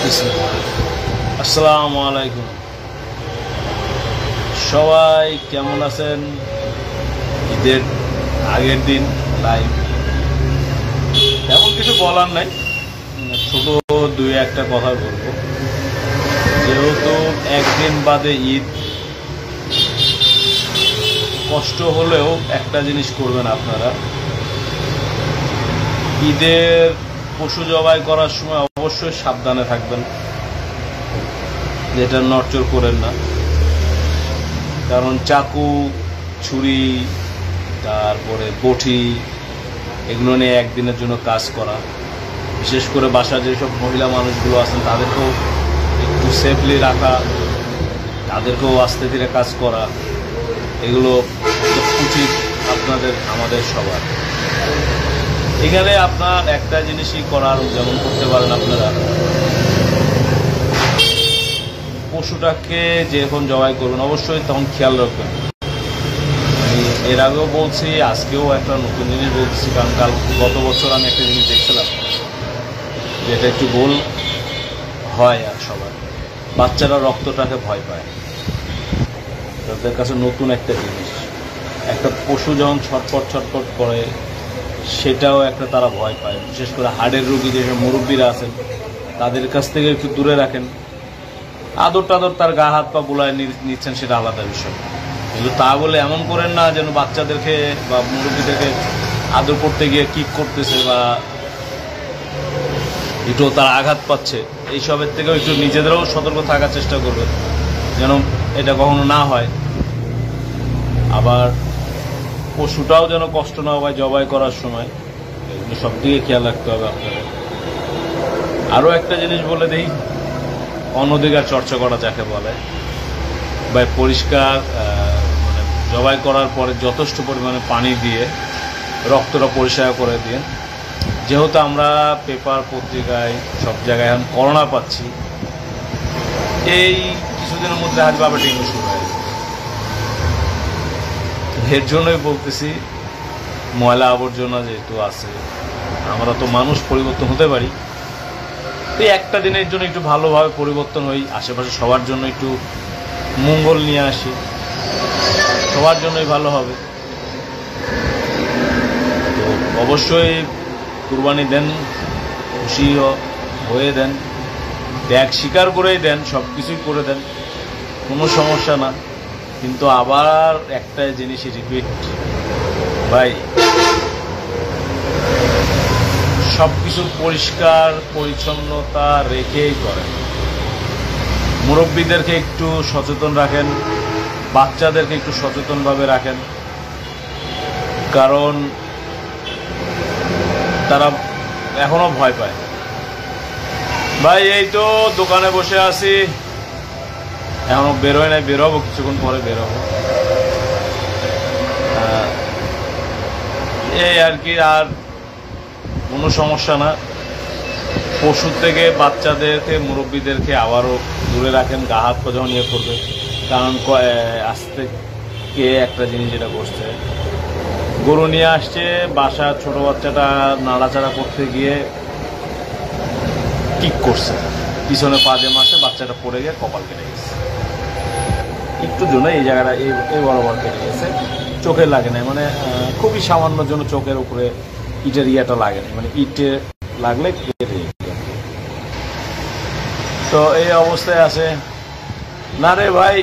আসসালামু আলাইকুম, সবাই কেমন আছেন? ঈদের আগের দিন লাইভ, তেমন কিছু বলার নাই, ছোট দুই একটা কথা বলবো। যেহেতু একদিন বাদে ঈদ, কষ্ট হলেও একটা জিনিস করবেন আপনারা, ঈদের পশু জবাই করার সময় অবশ্যই সাবধানে থাকবেন, যেটা নড়চড় করেন না। কারণ চাকু, ছুরি, তারপরে বটি, এগুলো নিয়ে একদিনের জন্য কাজ করা, বিশেষ করে বাসার যেসব মহিলা মানুষগুলো আছেন তাদেরকেও একটু সেফলি রাখা, তাদেরকেও আস্তে ধীরে কাজ করা, এগুলো উচিত আপনাদের, আমাদের সবার। এখানে আপনার একটা জিনিসই করার, যেমন করতে পারেন আপনারা পশুটাকে যখন জবাই করবেন অবশ্যই তখন খেয়াল রাখবেন। আমি এর আগেও বলছি, আজকেও একটা নতুন জিনিস বলছি, কারণ গত বছর আমি একটা জিনিস দেখছিলাম যেটা একটু ভুল হয় আর সবার, বাচ্চারা রক্তটাকে ভয় পায়। তাদের কাছে নতুন একটা জিনিস, একটা পশু যখন ছটফট করে সেটাও একটা তারা ভয় পায়। বিশেষ করে হাড়ের রোগী যেসব মুরব্বীরা আছেন তাদের কাছ থেকে একটু দূরে রাখেন। আদর টাদর তার গা হাত পা বুলায় নিচ্ছেন, সেটা আলাদা বিষয়, কিন্তু তা বলে এমন করেন না যেন বাচ্চাদেরকে বা মুরব্বীদেরকে আদর করতে গিয়ে কিক করতেছে বা একটু তারা আঘাত পাচ্ছে। এইসবের থেকেও একটু নিজেদেরও সতর্ক থাকার চেষ্টা করবে যেন এটা কখনো না হয়। আবার পশুটাও যেন কষ্ট না হয় জবাই করার সময়, এগুলো সব দিকে খেয়াল রাখতে হবে আপনাদের। আরও একটা জিনিস বলে দিই, অনধিকার চর্চা করা যাকে বলে, বা পরিষ্কার মানে জবাই করার পরে যথেষ্ট পরিমাণে পানি দিয়ে রক্তটা পরিষ্কার করে দিয়ে। যেহেতু আমরা পেপার পত্রিকায় সব জায়গায় এখন করোনা পাচ্ছি, এই কিছুদিনের মধ্যে হয়তো আবার ডেঙ্গু শুরু হয়ে যাবে। এর জন্যই বলতেছি, ময়লা আবর্জনা যেহেতু আছে, আমরা তো মানুষ, পরিবর্তন হতে পারি। এই একটা দিনের জন্য একটু ভালোভাবে পরিবর্তন হই, আশেপাশে সবার জন্য একটু মঙ্গল নিয়ে আসি, সবার জন্যই ভালো হবে। তো অবশ্যই কুরবানি দেন, খুশি হয়ে দেন, ত্যাগ স্বীকার করেই দেন, সব কিছুই করে দেন, কোনো সমস্যা না। কিন্তু আবার একটা জিনিসই রিপিট, ভাই সব কিছু পরিষ্কার পরিচ্ছন্নতা রেখেই করেন। মুরব্বীদেরকে একটু সচেতন রাখেন, বাচ্চাদেরকে একটু সচেতনভাবে রাখেন, কারণ তারা এখনো ভয় পায়। ভাই এই তো দোকানে বসে আছি, এখনো বেরোয় নাই, বেরোবো কিছুক্ষণ পরে বেরোবো, এই আর কি। আর কোনো সমস্যা না। পশুর থেকে বাচ্চাদেরকে, মুরব্বীদেরকে আবারও দূরে রাখেন, গা হাত পা যখন ইয়ে করবে। কারণ আজ থেকে একটা জিনিস যেটা করছে, গরু নিয়ে আসছে, বাসার ছোট বাচ্চাটা নাড়াচাড়া করতে গিয়ে কিক করছে, পিছনে পাজে মাসে বাচ্চাটা পড়ে গিয়ে কপাল কেটে গেছে। একটু জন্য এই জায়গাটা এই বরাবর কেটে গেছে, চোখে লাগে নাই, মানে খুবই সামান্য জন্য চোখের উপরে ইটের ইয়াটা লাগে না, মানে ইটে লাগলে কেটে যায়। তো এই অবস্থায় আছে। না রে ভাই,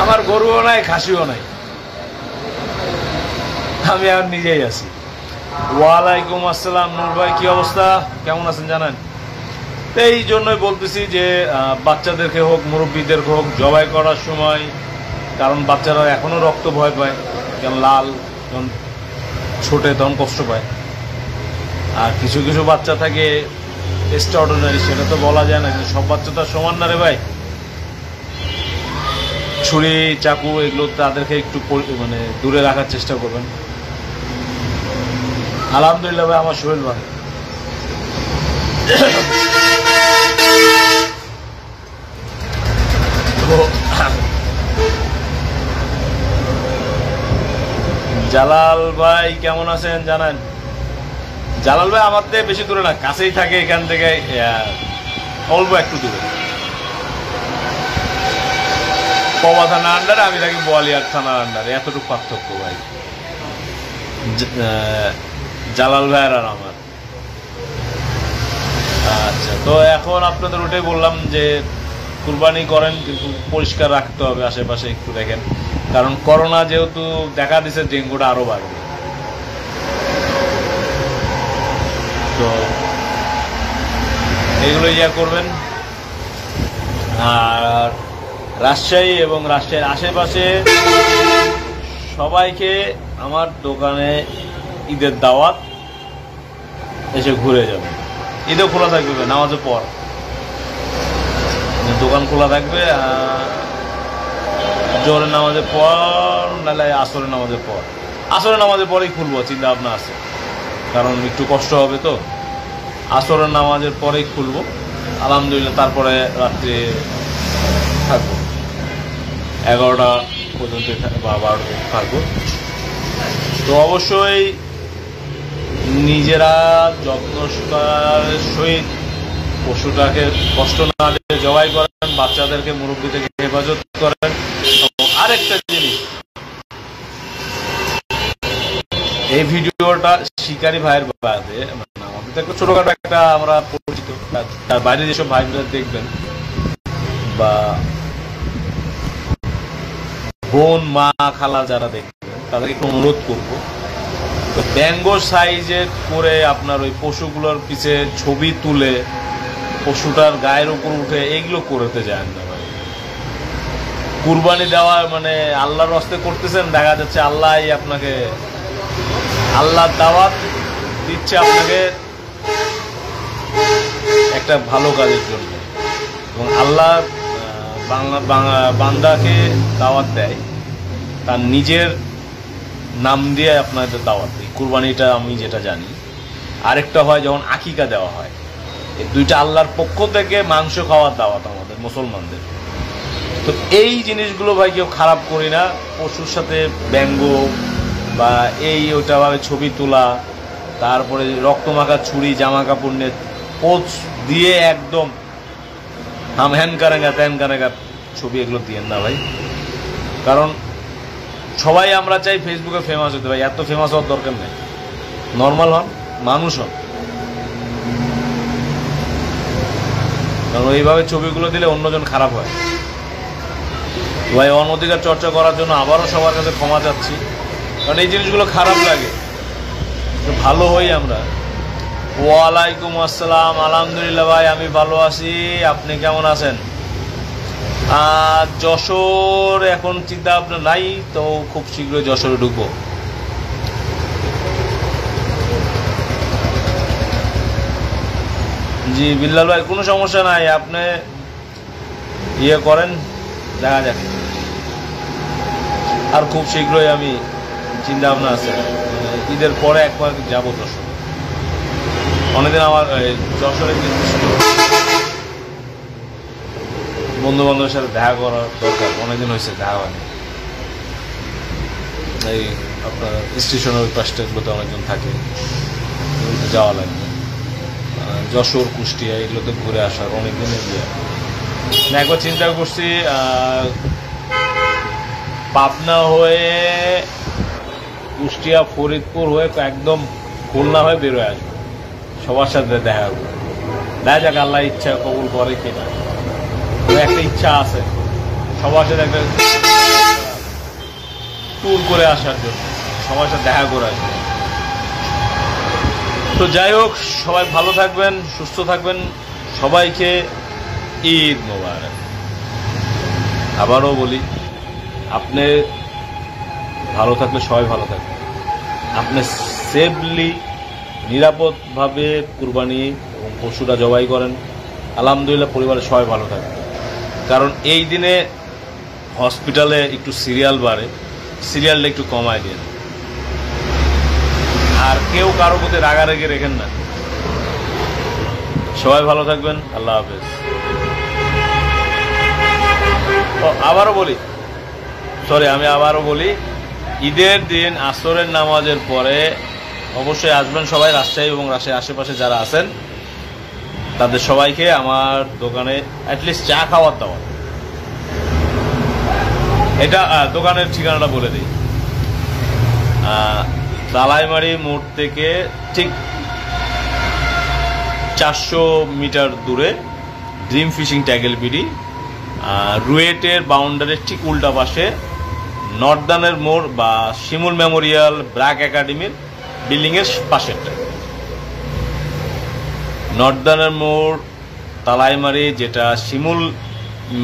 আমার গরুও নাই, খাসিও নাই, আমি আর নিজেই আছি। ওয়ালাইকুম আসসালাম নূর ভাই, কি অবস্থা, কেমন আছেন জানেন? এই জন্যই বলতেছি যে বাচ্চাদেরকে হোক, মুরব্বীদেরকে হোক, জবাই করার সময়, কারণ বাচ্চারা এখনো রক্ত ভয় পায়, যেমন লাল যখন ছোটে তখন কষ্ট পায়। আর কিছু কিছু বাচ্চা থাকে এক্সট্রা অর্ডিনারি, সেটা তো বলা যায় না, কিন্তু সব বাচ্চা তো সমান না রে ভাই। ছুরি, চাকু, এগুলো তাদেরকে একটু মানে দূরে রাখার চেষ্টা করবেন। আলহামদুলিল্লাহ ভাই, আমার শরীর ভাই। জালাল ভাই কেমন আছেন জানেন? জালাল ভাই আমার থেকে বেশি দূরে না, কাছেই থাকে, এখান থেকে অল্প একটু দূরে। পবা থানার আন্ডারে, আমি থাকি বোয়ালিয়ার থানার আন্ডারে, এতটুকু পার্থক্য ভাই জালাল ভাইয়ের আর আমার। আচ্ছা, তো এখন আপনাদের ওটাই বললাম যে কুরবানি করেন কিন্তু পরিষ্কার রাখতে হবে, আশেপাশে একটু দেখেন, কারণ করোনা যেহেতু দেখা দিছে ডেঙ্গুটা আরো বাড়বে। তো এগুলো ইয়া করবেন। আর রাজশাহী এবং রাজশাহীর আশেপাশে সবাইকে আমার দোকানে ঈদের দাওয়াত, এসে ঘুরে যাবে। ঈদও খোলা থাকবে নামাজের পর, দোকান খোলা থাকবে জোহরের নামাজের পর, নাহলে আসরের নামাজের পর। আসরের নামাজের পরেই খুলবো, চিন্তা ভাবনা আছে, কারণ একটু কষ্ট হবে তো। আসরের নামাজের পরেই খুলবো আলহামদুলিল্লাহ। তারপরে রাত্রে থাকবো 11টা পর্যন্ত বা 12টা থাকবো। তো অবশ্যই নিজেরা যত্নর সহিত পশুটাকে কষ্ট না দিয়ে জবাই করেন, বাচ্চাদেরকে মুরব্বী থেকে হেফাজত করেন। আরেকটা জিনিস, এই ভিডিওটা শিকারী ভাইয়ের বাদে আমাদের একটা ছোটখাটো একটা আমরা পরিচিত, তার বাইরে যেসব ভাইরা দেখবেন বা বোন মা খালা যারা দেখবেন, তাদেরকে একটু অনুরোধ করবো, ব্যঙ্গ সাইজে করে আপনার ওই পশুগুলোর পিছে ছবি তুলে পশুটার গায়ের উপর উঠে এইগুলো করতে যায় না ভাই। কুরবানি দেওয়া মানে আল্লাহর রাস্তায় করতেছেন, দেখা যাচ্ছে আল্লাহ আপনাকে আল্লাহর দাওয়াত দিচ্ছে আপনাকে একটা ভালো কাজের জন্য, এবং আল্লাহ বান্দাকে দাওয়াত দেয় তার নিজের নাম দিয়ে আপনাদের দাওয়াত দিই। কুরবানিটা আমি যেটা জানি, আরেকটা হয় যখন আকিকা দেওয়া হয়, এই দুইটা আল্লাহর পক্ষ থেকে মাংস খাওয়ার দাওয়াত আমাদের মুসলমানদের। তো এই জিনিসগুলো ভাই কেউ খারাপ করি না, পশুর সাথে ব্যঙ্গ বা এই ওইটাভাবে ছবি তোলা, তারপরে রক্তমাখা ছুরি জামা কাপড় নিয়ে পোজ দিয়ে একদম হাম হ্যান কারেগা ত্যান কারেগা ছবি, এগুলো দিয়েন না ভাই। কারণ সবাই আমরা চাই ফেসবুকে ফেমাস হতে, ভাই এত ফেমাস হওয়ার দরকার নেই, নর্মাল হন, মানুষ হন। কারণ এইভাবে ছবিগুলো দিলে অন্যজন খারাপ হয়। ভাই অনধিকার চর্চা করার জন্য আবারও সবার কাছে ক্ষমা চাচ্ছি, কারণ এই জিনিসগুলো খারাপ লাগে। ভালো হই আমরা। ওয়ালাইকুম আসসালাম, আলহামদুলিল্লাহ ভাই আমি ভালো আছি, আপনি কেমন আছেন? যশোর এখন চিন্তা ভাবনা নাই, তো খুব শীঘ্রই যশোরে ঢুকবো। জি বিল্লাল ভাই কোনো সমস্যা নাই, আপনি ইয়ে করেন, দেখা যাক। আর খুব শীঘ্রই আমি চিন্তা ভাবনা আছে, ঈদের পরে একবার যাবো যশোর। অনেকদিন আমার যশোরে বন্ধু বান্ধবের সাথে দেখা করার দরকার, অনেকদিন হয়েছে দেখা হয়নি। এই আপনার স্টেশনের ওই পাশটাগুলোতে অনেকজন থাকে, যাওয়া লাগবে। যশোর কুষ্টিয়া এগুলোতে ঘুরে আসার অনেকদিনের ইয়ে। একবার চিন্তা করছি পাবনা হয়ে কুষ্টিয়া ফরিদপুর হয়ে একদম খুলনা হয়ে বেরোয় আসবে, সবার সাথে দেখা করবে। দেখা যাক আল্লাহ ইচ্ছা কবুল করে কিনা, একটা ইচ্ছা আছে সবার সাথে একটা ট্যুর করে আসার জন্য, সবার সাথে দেখা করে আসবে। তো যাই হোক, সবাই ভালো থাকবেন, সুস্থ থাকবেন, সবাইকে ঈদ মোবারক। আবারও বলি, আপনি ভালো থাকলে সবাই ভালো থাকবে। আপনি সেফলি নিরাপদভাবে কুরবানি এবং পশুটা জবাই করেন, আলহামদুলিল্লাহ পরিবারের সবাই ভালো থাকবে। কারণ এই দিনে হসপিটালে একটু সিরিয়াল বাড়ে, সিরিয়ালটা একটু কমায় দিন। আর কেউ কারো প্রতি রাগারেগে রেখেন না। সবাই ভালো থাকবেন, আল্লাহ হাফেজ। আমি আবারও বলি, ঈদের দিন আসরের নামাজের পরে অবশ্যই আসবেন সবাই, রাজশাহী এবং রাজশাহীর আশেপাশে যারা আছেন তাদের সবাইকে আমার দোকানে অ্যাটলিস্ট চা খাওয়ার দাওয়া। এটা দোকানের ঠিকানাটা বলে দিই, তালাইমারি মোড় থেকে ঠিক 400 মিটার দূরে ড্রিম ফিশিং ট্যাগেল বিডি, রুয়েটের বাউন্ডারির ঠিক উল্টা পাশে নর্দার্নের মোড় বা শিমুল মেমোরিয়াল ব্র্যাক একাডেমির বিল্ডিংয়ের পাশেরটা। নর্দার্নের মোড় তালাইমারি, যেটা শিমুল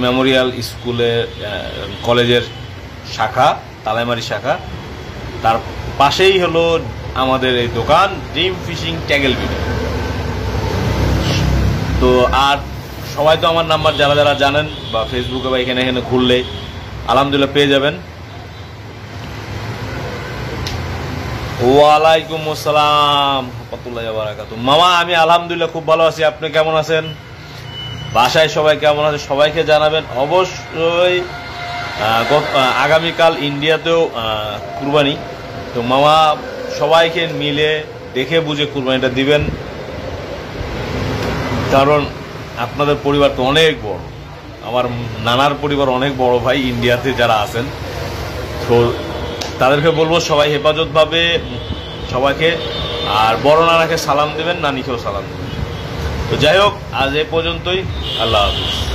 মেমোরিয়াল স্কুলের কলেজের শাখা, তালাইমারি শাখা, তার পাশেই হলো আমাদের এই দোকান ড্রিম ফিশিং ট্যাগেল বিডি। তো আর সবাই তো আমার নাম্বার যারা যারা জানেন বা ফেসবুকে বা এখানে এখানে ঘুরলে আলহামদুলিল্লাহ পেয়ে যাবেন। ওয়ালাইকুম আসসালাম রাহমাতুল্লাহি ওয়া বারাকাতুহু। মামা আমি আলহামদুলিল্লাহ খুব ভালো আছি, আপনি কেমন আছেন? বাসায় সবাই কেমন আছে সবাইকে জানাবেন অবশ্যই। আগামীকাল ইন্ডিয়াতেও কুরবানি, তো মামা সবাইকে মিলে দেখে বুঝে কুরবানিটা দিবেন, কারণ আপনাদের পরিবার তো অনেক বড়, আমার নানার পরিবার অনেক বড় ভাই ইন্ডিয়াতে যারা আছেন, তো তাদেরকে বলবো সবাই হেফাজতভাবে সবাইকে, আর বড় নানাকে সালাম দেবেন, নানিকেও সালাম দেবেন। তো যাই হোক, আজ এ পর্যন্তই, আল্লাহ হাফিজ।